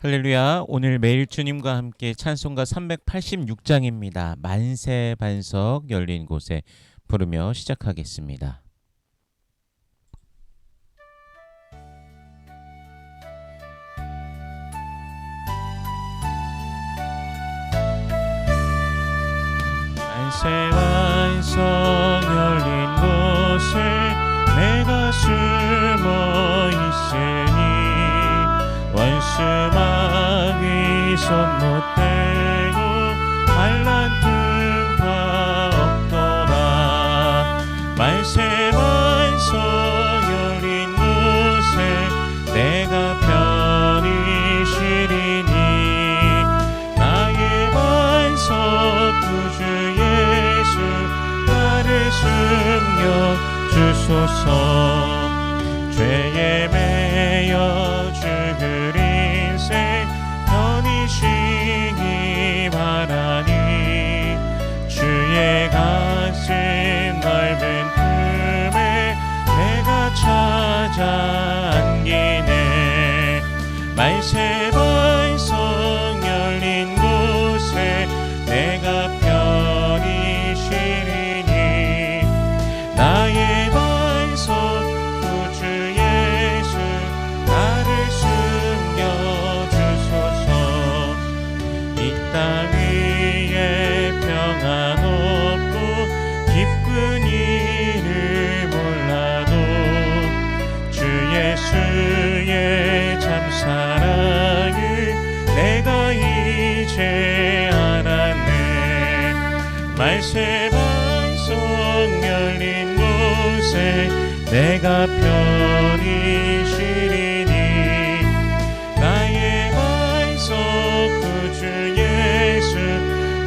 할렐루야. 오늘 매일 주님과 함께 찬송가 386장입니다. 만세 반석 열린 곳에 부르며 시작하겠습니다. 만세 반석 열린 곳에 내가 숨어 있으니 원수 마귀 손 못 대고 환난 풍파 없도다. 만세 반석 열린 곳에 내가 편히 쉬리니 나의 반석 구주 예수 나를 숨겨 주소서. 죄에 매여 죽을 인생 편히 쉬기 바라니 주의 가슴 넓은 품에 내가 찾아 안기네. 만세 반석 열린 곳에 내가 편히 쉬리니 나의 반석 땅 위에 평안 없고 기쁜 일을 몰라도 주 예수의 참 사랑을 내가 이제 알았네. 만세 반석 열린 곳에 내가 편히 쉬리니 나의 반석 구주 예수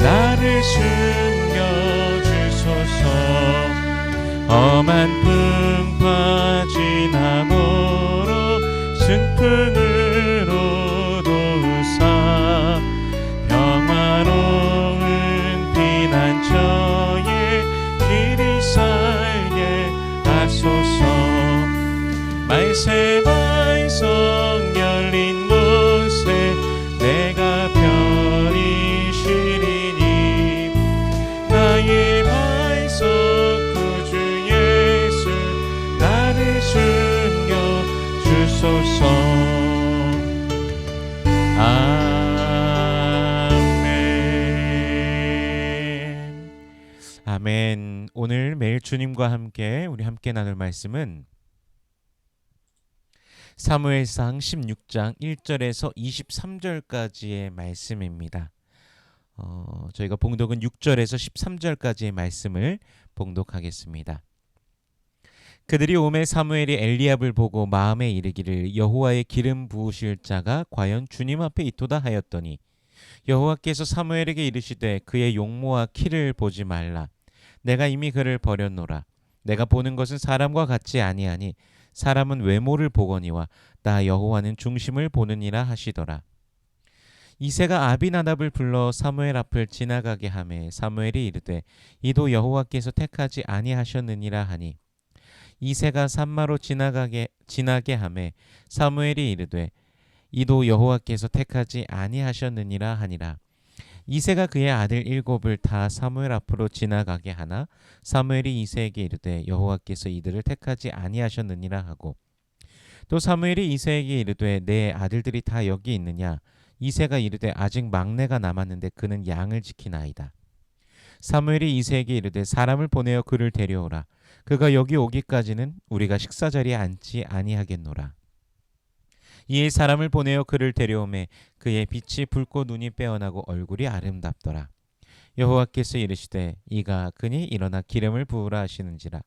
나를 숨겨주소서. 험한 풍파 지나고로 승풍으로 도우사 평화로운 피난처에 길이 살게 하소서. 만세 반석 열린 곳에 내가 편히 쉬리니 나의 반석 구주 예수 나를 숨겨 주소서. 아멘. 아멘. 오늘 매일 주님과 함께 우리 함께 나눌 말씀은 사무엘상 16장 1절에서 23절까지의 말씀입니다. 저희가 봉독은 6절에서 13절까지의 말씀을 봉독하겠습니다. 그들이 오매 사무엘이 엘리압을 보고 마음에 이르기를 여호와의 기름 부으실 자가 과연 주님 앞에 있도다 하였더니 여호와께서 사무엘에게 이르시되 그의 용모와 키를 보지 말라. 내가 이미 그를 버렸노라. 내가 보는 것은 사람과 같지 아니하니 사람은 외모를 보거니와 나 여호와는 중심을 보느니라 하시더라. 이새가 아비나답을 불러 사무엘 앞을 지나가게 하매 사무엘이 이르되 이도 여호와께서 택하지 아니하셨느니라 하니 이새가 산마로 지나게 하매 사무엘이 이르되 이도 여호와께서 택하지 아니하셨느니라 하니라. 이새가 그의 아들 7을 다 사무엘 앞으로 지나가게 하나 사무엘이 이새에게 이르되 여호와께서 이들을 택하지 아니하셨느니라 하고 또 사무엘이 이새에게 이르되 내 아들들이 다 여기 있느냐. 이새가 이르되 아직 막내가 남았는데 그는 양을 지키나이다. 사무엘이 이새에게 이르되 사람을 보내어 그를 데려오라. 그가 여기 오기까지는 우리가 식사자리에 앉지 아니하겠노라. 이에 사람을 보내어 그를 데려오매 그의 빛이 붉고 눈이 빼어나고 얼굴이 아름답더라. 여호와께서 이르시되 이가 그니 일어나 기름을 부으라 하시는지라.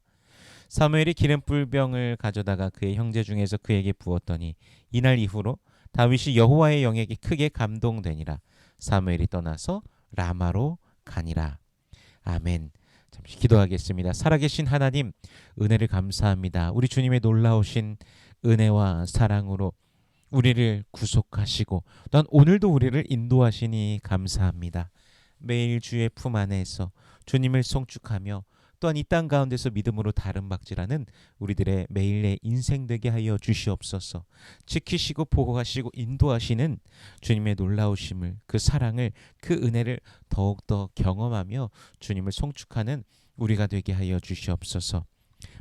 사무엘이 기름불병을 가져다가 그의 형제 중에서 그에게 부었더니 이날 이후로 다윗이 여호와의 영에게 크게 감동되니라. 사무엘이 떠나서 라마로 가니라. 아멘. 잠시 기도하겠습니다. 살아계신 하나님, 은혜를 감사합니다. 우리 주님의 놀라우신 은혜와 사랑으로 우리를 구속하시고 또한 오늘도 우리를 인도하시니 감사합니다. 매일 주의 품 안에서 주님을 송축하며 또한 이 땅 가운데서 믿음으로 다름 박질하는 우리들의 매일의 인생 되게 하여 주시옵소서. 지키시고 보호하시고 인도하시는 주님의 놀라우심을, 그 사랑을, 그 은혜를 더욱더 경험하며 주님을 송축하는 우리가 되게 하여 주시옵소서.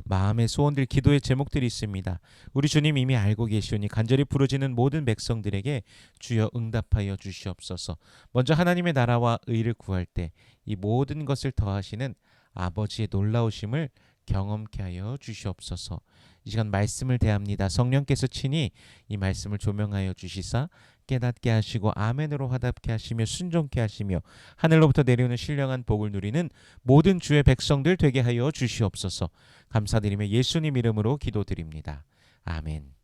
마음의 소원들, 기도의 제목들이 있습니다. 우리 주님 이미 알고 계시오니 간절히 부르짖는 모든 백성들에게 주여 응답하여 주시옵소서. 먼저 하나님의 나라와 의를 구할 때 이 모든 것을 더하시는 아버지의 놀라우심을 경험케 하여 주시옵소서. 이 시간 말씀을 대합니다. 성령께서 친히 이 말씀을 조명하여 주시사 깨닫게 하시고 아멘으로 화답케 하시며 순종케 하시며 하늘로부터 내려오는 신령한 복을 누리는 모든 주의 백성들 되게 하여 주시옵소서. 감사드리며 예수님 이름으로 기도드립니다. 아멘.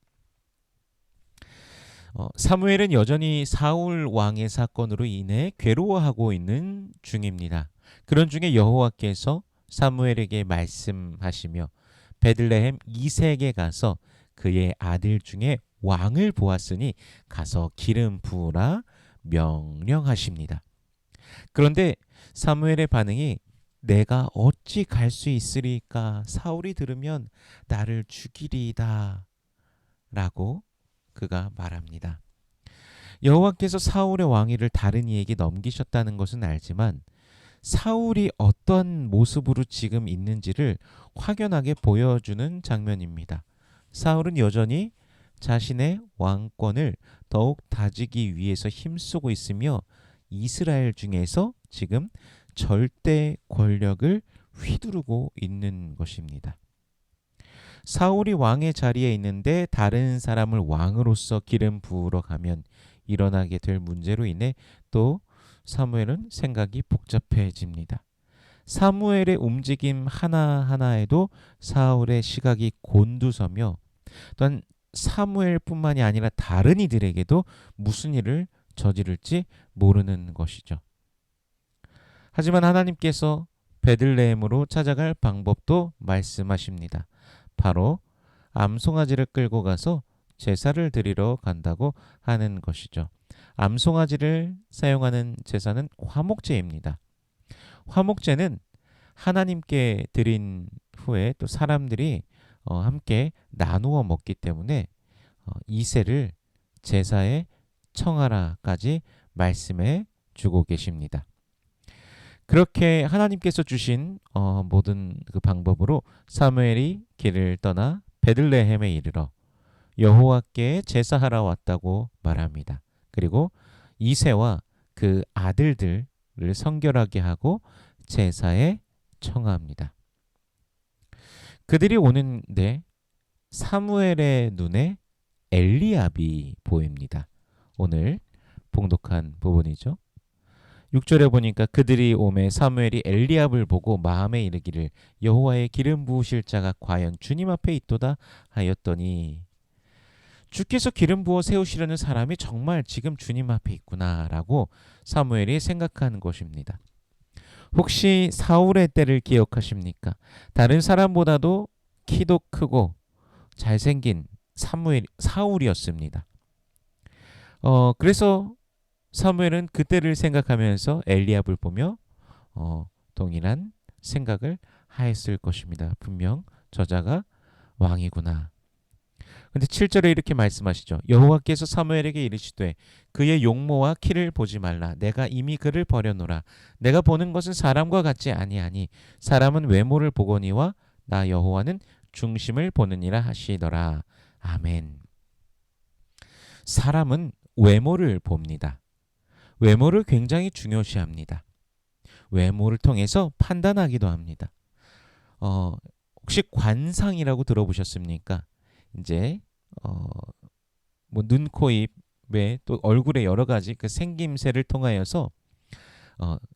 사무엘은 여전히 사울 왕의 사건으로 인해 괴로워하고 있는 중입니다. 그런 중에 여호와께서 사무엘에게 말씀하시며 베들레헴 이색에 가서 그의 아들 중에 왕을 보았으니 가서 기름 부으라 명령하십니다. 그런데 사무엘의 반응이 내가 어찌 갈 수 있으리까? 사울이 들으면 나를 죽이리이다 라고 그가 말합니다. 여호와께서 사울의 왕위를 다른 이에게 넘기셨다는 것은 알지만 사울이 어떤 모습으로 지금 있는지를 확연하게 보여주는 장면입니다. 사울은 여전히 자신의 왕권을 더욱 다지기 위해서 힘쓰고 있으며 이스라엘 중에서 지금 절대 권력을 휘두르고 있는 것입니다. 사울이 왕의 자리에 있는데 다른 사람을 왕으로서 기름 부으러 가면 일어나게 될 문제로 인해 또 사무엘은 생각이 복잡해집니다. 사무엘의 움직임 하나하나에도 사울의 시각이 곤두서며 또한 사무엘뿐만이 아니라 다른 이들에게도 무슨 일을 저지를지 모르는 것이죠. 하지만 하나님께서 베들레헴으로 찾아갈 방법도 말씀하십니다. 바로 암송아지를 끌고 가서 제사를 드리러 간다고 하는 것이죠. 암송아지를 사용하는 제사는 화목제입니다. 화목제는 하나님께 드린 후에 또 사람들이 함께 나누어 먹기 때문에 이새를 제사에 청하라까지 말씀해 주고 계십니다. 그렇게 하나님께서 주신 모든 그 방법으로 사무엘이 길을 떠나 베들레헴에 이르러 여호와께 제사하러 왔다고 말합니다. 그리고 이새와 그 아들들을 성결하게 하고 제사에 청합니다. 그들이 오는데 사무엘의 눈에 엘리압이 보입니다. 오늘 봉독한 부분이죠. 6절에 보니까 그들이 오매 사무엘이 엘리압을 보고 마음에 이르기를 여호와의 기름 부으실 자가 과연 주님 앞에 있도다 하였더니 주께서 기름 부어 세우시려는 사람이 정말 지금 주님 앞에 있구나라고 사무엘이 생각하는 것입니다. 혹시 사울의 때를 기억하십니까? 다른 사람보다도 키도 크고 잘생긴 사울이었습니다. 그래서 사무엘은 그때를 생각하면서 엘리압을 보며 동일한 생각을 하였을 것입니다. 분명 저자가 왕이구나. 근데 7절에 이렇게 말씀하시죠. 여호와께서 사무엘에게 이르시되 그의 용모와 키를 보지 말라. 내가 이미 그를 버려놓으라. 내가 보는 것은 사람과 같지 아니하니 사람은 외모를 보거니와 나 여호와는 중심을 보느니라 하시더라. 아멘. 사람은 외모를 봅니다. 외모를 굉장히 중요시합니다. 외모를 통해서 판단하기도 합니다. 혹시 관상이라고 들어보셨습니까? 이제 뭐 눈, 코, 입에 또 얼굴의 여러 가지 그 생김새를 통하여서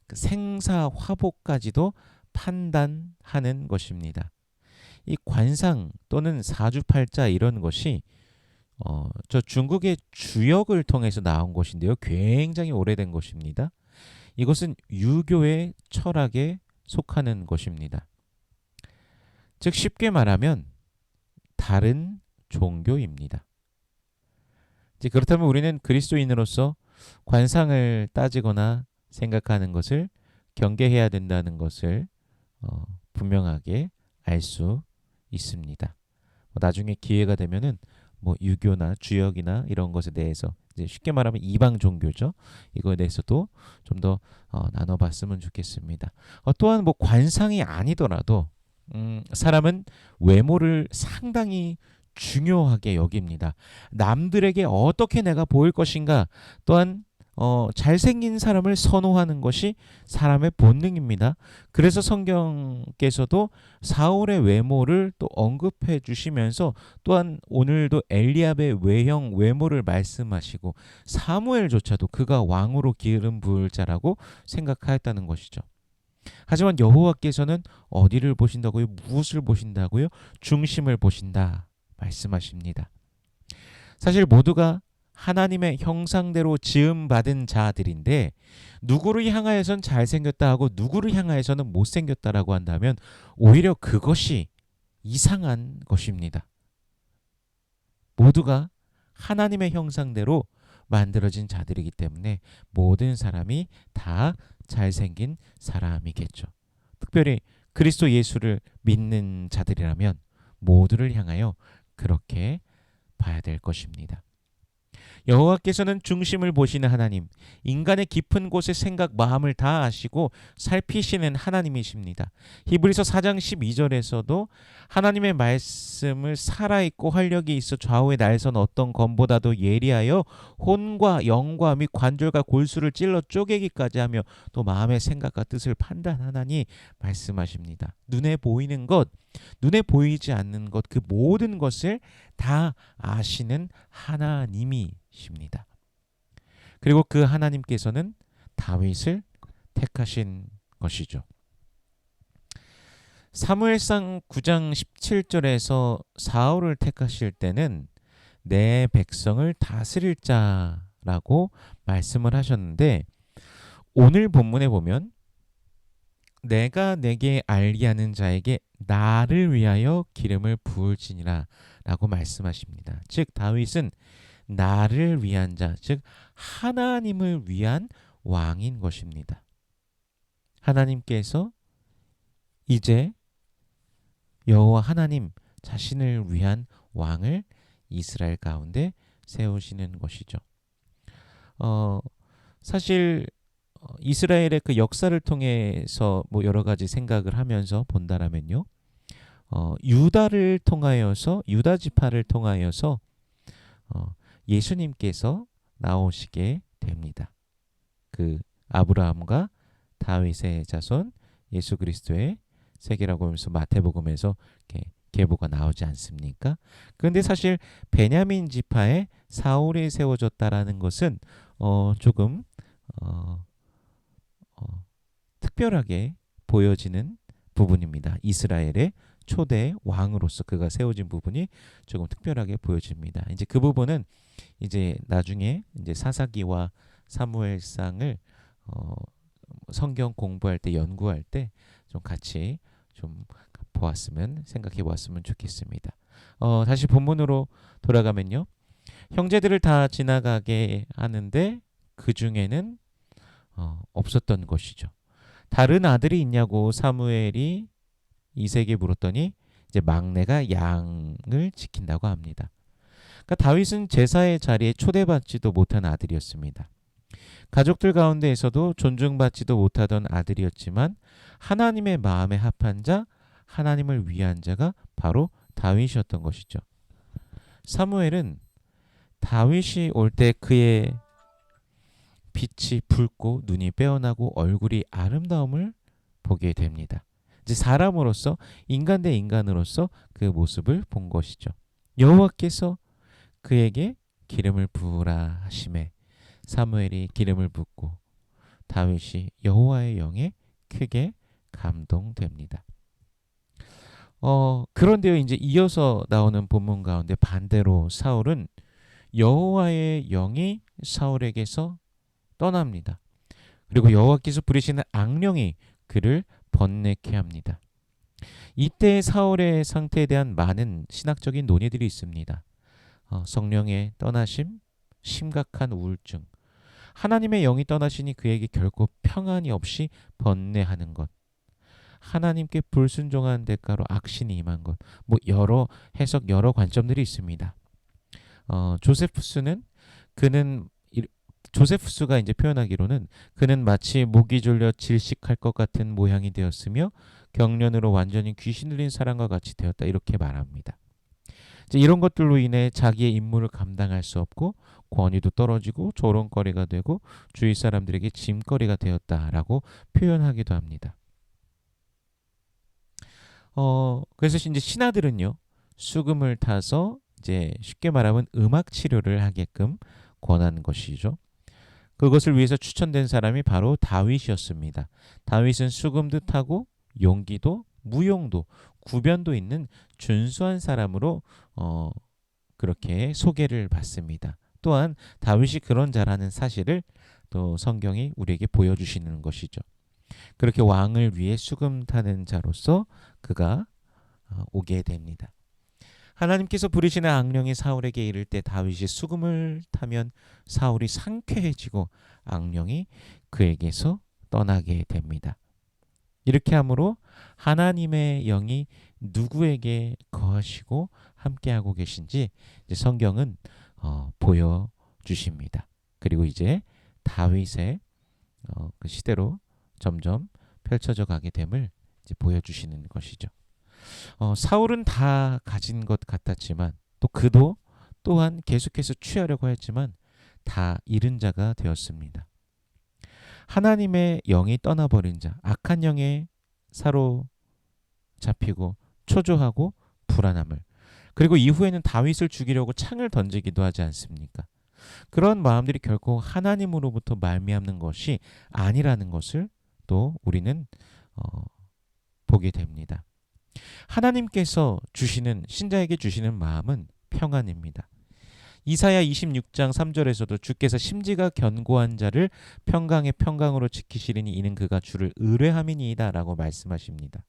그 생사 화복까지도 판단하는 것입니다. 이 관상 또는 사주팔자 이런 것이 저 중국의 주역을 통해서 나온 것인데요. 굉장히 오래된 것입니다. 이것은 유교의 철학에 속하는 것입니다. 즉 쉽게 말하면 다른 종교입니다. 이제 그렇다면 우리는 그리스도인으로서 관상을 따지거나 생각하는 것을 경계해야 된다는 것을 분명하게 알 수 있습니다. 나중에 기회가 되면은 뭐 유교나 주역이나 이런 것에 대해서 이제 쉽게 말하면 이방 종교죠. 이거에 대해서도 좀 더 나눠봤으면 좋겠습니다. 또한 뭐 관상이 아니더라도 사람은 외모를 상당히 중요하게 여깁니다. 남들에게 어떻게 내가 보일 것인가, 또한 잘생긴 사람을 선호하는 것이 사람의 본능입니다. 그래서 성경께서도 사울의 외모를 또 언급해 주시면서 또한 오늘도 엘리압의 외모를 말씀하시고 사무엘조차도 그가 왕으로 기름 부을 자라고 생각하였다는 것이죠. 하지만 여호와께서는 어디를 보신다고요? 무엇을 보신다고요? 중심을 보신다 말씀하십니다. 사실 모두가 하나님의 형상대로 지음받은 자들인데 누구를 향하여선 잘생겼다 하고 누구를 향하여서는 못생겼다라고 한다면 오히려 그것이 이상한 것입니다. 모두가 하나님의 형상대로 만들어진 자들이기 때문에 모든 사람이 다 잘생긴 사람이겠죠. 특별히 그리스도 예수를 믿는 자들이라면 모두를 향하여 그렇게 봐야 될 것입니다. 여호와께서는 중심을 보시는 하나님, 인간의 깊은 곳의 생각, 마음을 다 아시고 살피시는 하나님이십니다. 히브리서 4장 12절에서도 하나님의 말씀을 살아있고 활력이 있어 좌우에 날선 어떤 검보다도 예리하여 혼과 영과 및 관절과 골수를 찔러 쪼개기까지 하며 또 마음의 생각과 뜻을 판단하나니 말씀하십니다. 눈에 보이는 것, 눈에 보이지 않는 것, 그 모든 것을 다 아시는 하나님이십니다. 그리고 그 하나님께서는 다윗을 택하신 것이죠. 사무엘상 9장 17절에서 사울을 택하실 때는 내 백성을 다스릴 자라고 말씀을 하셨는데 오늘 본문에 보면 내가 내게 알게 하는 자에게 나를 위하여 기름을 부을지니라 라고 말씀하십니다. 즉 다윗은 나를 위한 자, 즉 하나님을 위한 왕인 것입니다. 하나님께서 이제 여호와 하나님 자신을 위한 왕을 이스라엘 가운데 세우시는 것이죠. 사실 이스라엘의 그 역사를 통해서 뭐 여러 가지 생각을 하면서 본다라면요, 유다를 통하여서 유다 지파를 통하여서 예수님께서 나오시게 됩니다. 그 아브라함과 다윗의 자손 예수 그리스도의 세계라고 하면서 마태복음에서 이렇게 계보가 나오지 않습니까? 그런데 사실 베냐민 지파에 사울이 세워졌다라는 것은 조금 특별하게 보여지는 부분입니다. 이스라엘의 초대 왕으로서 그가 세워진 부분이 조금 특별하게 보여집니다. 이제 그 부분은 이제 나중에 이제 사사기와 사무엘상을 성경 공부할 때 연구할 때 좀 같이 좀 생각해 보았으면 좋겠습니다. 다시 본문으로 돌아가면요. 형제들을 다 지나가게 하는데 그 중에는 없었던 것이죠. 다른 아들이 있냐고 사무엘이 이세에게 물었더니 이제 막내가 양을 지킨다고 합니다. 그러니까 다윗은 제사의 자리에 초대받지도 못한 아들이었습니다. 가족들 가운데에서도 존중받지도 못하던 아들이었지만 하나님의 마음에 합한 자, 하나님을 위한 자가 바로 다윗이었던 것이죠. 사무엘은 다윗이 올 때 그의 빛이 붉고 눈이 빼어나고 얼굴이 아름다움을 보게 됩니다. 이제 사람으로서 인간 대 인간으로서 그 모습을 본 것이죠. 여호와께서 그에게 기름을 부으라 하심에 사무엘이 기름을 붓고 다윗이 여호와의 영에 크게 감동됩니다. 그런데요, 이제 이어서 나오는 본문 가운데 반대로 사울은 여호와의 영이 사울에게서 떠납니다. 그리고 여호와께서 부리시는 악령이 그를 번뇌케 합니다. 이때 사울의 상태에 대한 많은 신학적인 논의들이 있습니다. 성령의 떠나심, 심각한 우울증, 하나님의 영이 떠나시니 그에게 결코 평안이 없이 번뇌하는 것, 하나님께 불순종한 대가로 악신이 임한 것. 뭐 여러 해석, 여러 관점들이 있습니다. 조세푸스는 그는 조세푸스가 이제 표현하기로는 그는 마치 목이 졸려 질식할 것 같은 모양이 되었으며 경련으로 완전히 귀신 들린 사람과 같이 되었다 이렇게 말합니다. 이제 이런 것들로 인해 자기의 임무를 감당할 수 없고 권위도 떨어지고 조롱거리가 되고 주위 사람들에게 짐거리가 되었다라고 표현하기도 합니다. 그래서 이제 신하들은요 수금을 타서 이제 쉽게 말하면 음악 치료를 하게끔 권한 것이죠. 그것을 위해서 추천된 사람이 바로 다윗이었습니다. 다윗은 수금도 타고 용기도 무용도 구변도 있는 준수한 사람으로 그렇게 소개를 받습니다. 또한 다윗이 그런 자라는 사실을 또 성경이 우리에게 보여주시는 것이죠. 그렇게 왕을 위해 수금 타는 자로서 그가 오게 됩니다. 하나님께서 부르시는 악령이 사울에게 이를 때 다윗이 수금을 타면 사울이 상쾌해지고 악령이 그에게서 떠나게 됩니다. 이렇게 함으로 하나님의 영이 누구에게 거하시고 함께하고 계신지 이제 성경은 보여주십니다. 그리고 이제 다윗의 그 시대로 점점 펼쳐져 가게 됨을 이제 보여주시는 것이죠. 사울은 다 가진 것 같았지만 또 그도 또한 계속해서 취하려고 했지만 다 잃은 자가 되었습니다. 하나님의 영이 떠나버린 자, 악한 영에 사로잡히고 초조하고 불안함을 그리고 이후에는 다윗을 죽이려고 창을 던지기도 하지 않습니까? 그런 마음들이 결코 하나님으로부터 말미암는 것이 아니라는 것을 또 우리는 보게 됩니다. 하나님께서 주시는 신자에게 주시는 마음은 평안입니다. 이사야 26장 3절에서도 주께서 심지가 견고한 자를 평강의 평강으로 지키시리니 이는 그가 주를 의뢰함이니이다 라고 말씀하십니다.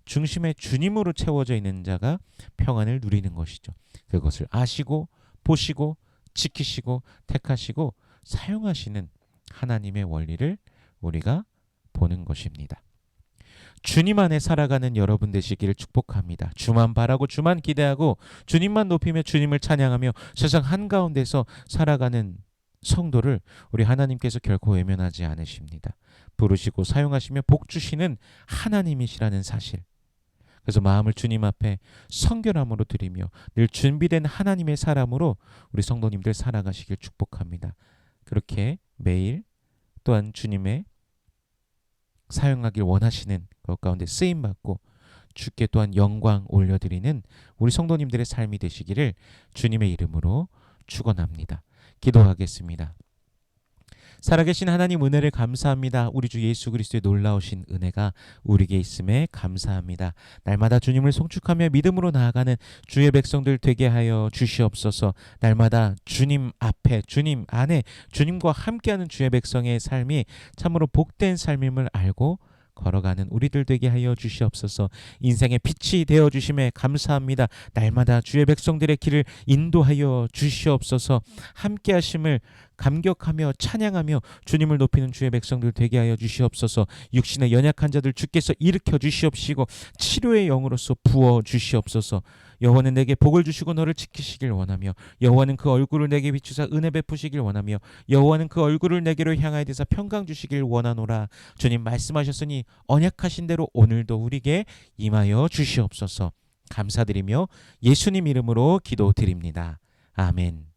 중심에 주님으로 채워져 있는 자가 평안을 누리는 것이죠. 그것을 아시고 보시고 지키시고 택하시고 사용하시는 하나님의 원리를 우리가 보는 것입니다. 주님 안에 살아가는 여러분 되시기를 축복합니다. 주만 바라고 주만 기대하고 주님만 높이며 주님을 찬양하며 세상 한가운데서 살아가는 성도를 우리 하나님께서 결코 외면하지 않으십니다. 부르시고 사용하시며 복 주시는 하나님이시라는 사실. 그래서 마음을 주님 앞에 성결함으로 드리며 늘 준비된 하나님의 사람으로 우리 성도님들 살아가시길 축복합니다. 그렇게 매일 또한 주님의 사용하길 원하시는 것 가운데 쓰임받고 주께 또한 영광 올려드리는 우리 성도님들의 삶이 되시기를 주님의 이름으로 축원합니다. 기도하겠습니다. 살아계신 하나님 은혜를 감사합니다. 우리 주 예수 그리스도의 놀라우신 은혜가 우리에게 있음에 감사합니다. 날마다 주님을 송축하며 믿음으로 나아가는 주의 백성들 되게 하여 주시옵소서. 날마다 주님 앞에 주님 안에 주님과 함께하는 주의 백성의 삶이 참으로 복된 삶임을 알고 걸어가는 우리들 되게 하여 주시옵소서. 인생의 빛이 되어 주심에 감사합니다. 날마다 주의 백성들의 길을 인도하여 주시옵소서. 함께 하심을 감격하며 찬양하며 주님을 높이는 주의 백성들 되게 하여 주시옵소서. 육신의 연약한 자들 주께서 일으켜 주시옵시고 치료의 영으로서 부어 주시옵소서. 여호와는 내게 복을 주시고 너를 지키시길 원하며 여호와는 그 얼굴을 내게 비추사 은혜 베푸시길 원하며 여호와는 그 얼굴을 내게로 향하여 대사 평강 주시길 원하노라. 주님 말씀하셨으니 언약하신 대로 오늘도 우리에게 임하여 주시옵소서. 감사드리며 예수님 이름으로 기도드립니다. 아멘.